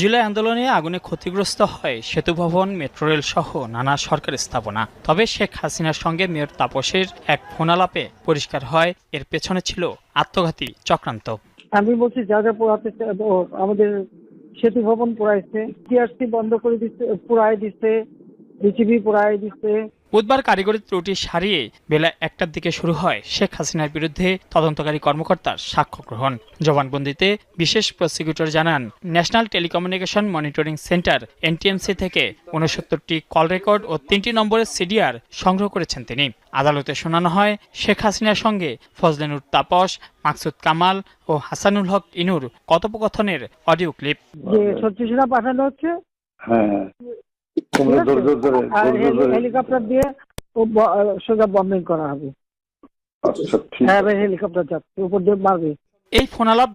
জুলাই আন্দোলনে আগুনে ক্ষতিগ্রস্ত হয় সেতু ভবন, মেট্রো রেল সহ নানা সরকারি স্থাপনা। তবে শেখ হাসিনার সঙ্গে মেয়র তাপসের এক ফোনালাপে পরিষ্কার হয় এর পেছনে ছিল আত্মঘাতী চক্রান্ত। আমি বলছি যা যা পোড়াতে আমাদের সেতু ভবন পোড়াইছে, টিআরসি বন্ধ করে দিচ্ছে, পোড়াই দিচ্ছে, বিসিবি পোড়াই দিচ্ছে। বুধবার কারিগরি ত্রুটি সারিয়ে বেলা 1টার দিকে শুরু হয় শেখ হাসিনার বিরুদ্ধে তদন্তকারী কর্মকর্তার সাক্ষ্য গ্রহণ। জবানবন্দিতে বিশেষ প্রসিকিউটর জানান, national telecommunication monitoring centre NTMC থেকে 69টি কল রেকর্ড ও 3টি নম্বরের সিডিআর সংগ্রহ করেছেন তিনি। আদালতে শোনানো হয় শেখ হাসিনার সঙ্গে ফজলে নূর তাপস, মাকসুদ কামাল ও হাসানুল হক ইনুর কথোপকথনের অডিও ক্লিপ। যে সত্যিটা পাঠানো হচ্ছে, হ্যাঁ, হেলিকপ্টার দিয়ে সোজা বম্বিং করা হবে। আচ্ছা, ঠিক হ্যাঁ, হেলিকপ্টার যাচ্ছে উপর দিয়ে মারবে। এই ফোনালাপ